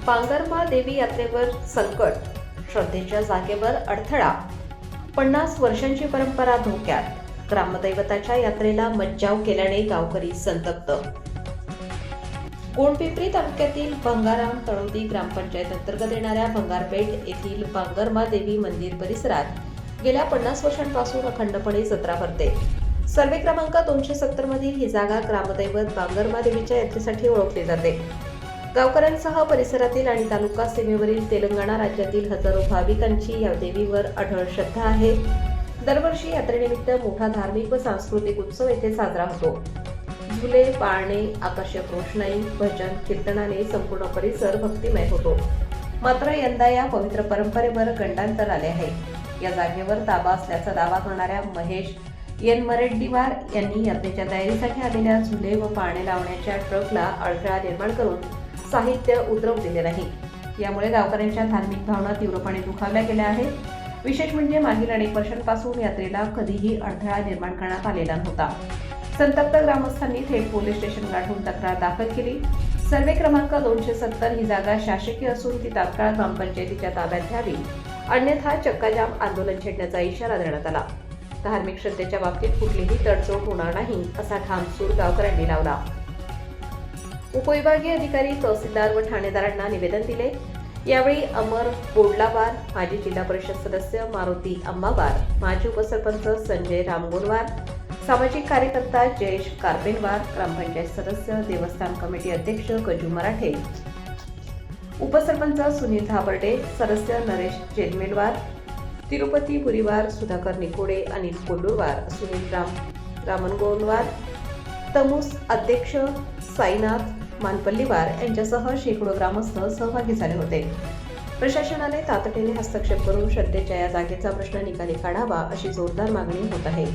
पांगरमा देवी यात्रेवर संकट, श्रद्धेच्या जागेवर अडथळा, 50 वर्षांची परंपरा धोक्यात, ग्रामदैवताच्या यात्रेला मज्जाव केल्याने गावकरी संतप्त. गोंडपिंपरी तालुक्यातील भंगाराम तळोदी ग्रामपंचायत अंतर्गत येणाऱ्या भंगारपेठ येथील पांगरमा देवी मंदिर परिसरात गेल्या 50 वर्षांपासून अखंडपणे जत्रा भरते. सर्वे क्रमांक 270 मधील ही जागा ग्रामदैवत पांगरमा देवीच्या यात्रेसाठी ओळखली जाते. गावकऱ्यांसह परिसरातील आणि तालुका सीमेवरील तेलंगणा राज्यातील हजारो भाविकांची या देवीवर अढळ श्रद्धा आहे. दरवर्षी यात्रेनिमित्त मोठा धार्मिक व सांस्कृतिक उत्सव येथे साजरा होतो. झुले, पाळणे, आकर्षक रोषणाई, भजन, कीर्तनाने संपूर्ण परिसर भक्तिमय होतो. मात्र यंदा या पवित्र परंपरेवर गंडांतर आले आहे. या जागेवर ताबा असल्याचा दावा करणाऱ्या महेश मरेड्डीवार यांनी यात्रेच्या तयारीसाठी आलेल्या झुले व पाळणे लावण्याच्या ट्रकला अडथळा निर्माण करून साहित्य उतरवू दिले नाही. यामुळे गावकऱ्यांच्या धार्मिक भावना तीव्रपणे दुखावल्या गेल्या आहेत. विशेष म्हणजे मागील अनेक वर्षांपासून यात्रेला कधीही अडथळा निर्माण करण्यात आलेला नव्हता. संतप्त ग्रामस्थांनी थेट पोलीस स्टेशन गाठून तक्रार दाखल केली. सर्वे क्रमांक 270 ही जागा शासकीय असून ती तात्काळ ग्रामपंचायतीच्या ताब्यात घ्यावी, अन्यथा चक्काजाम आंदोलन छेडण्याचा इशारा देण्यात आला. धार्मिक श्रद्धेच्या बाबतीत कुठलीही तडजोड होणार नाही असा ठाम सूर गावकऱ्यांनी लावला. उपविभागीय अधिकारी, तहसीलदार व ठाणेदारांना निवेदन दिले. यावेळी अमर बोडलावार, माजी जिल्हा परिषद सदस्य मारुती अंबावार, माजी उपसरपंच संजय रामगोनवार, सामाजिक कार्यकर्ता जयेश कारपेनवार, ग्रामपंचायत सदस्य, देवस्थान कमिटी अध्यक्ष गजू मराठे, उपसरपंच सुनील धाबर्डे, सदस्य नरेश जेलमेलवार, तिरुपती पुरीवार, सुधाकर निकोडे, अनिल कोल्लूरवार, सुनील रामनगोनवार, तमूस अध्यक्ष साईनाथ मानपल्लीवार यांच्यासह शेकडो ग्रामस्थ सहभागी झाले होते. प्रशासनाने तातडीने हस्तक्षेप करून श्रद्धेच्या या जागेचा प्रश्न निकाली काढावा अशी जोरदार मागणी होत आहे.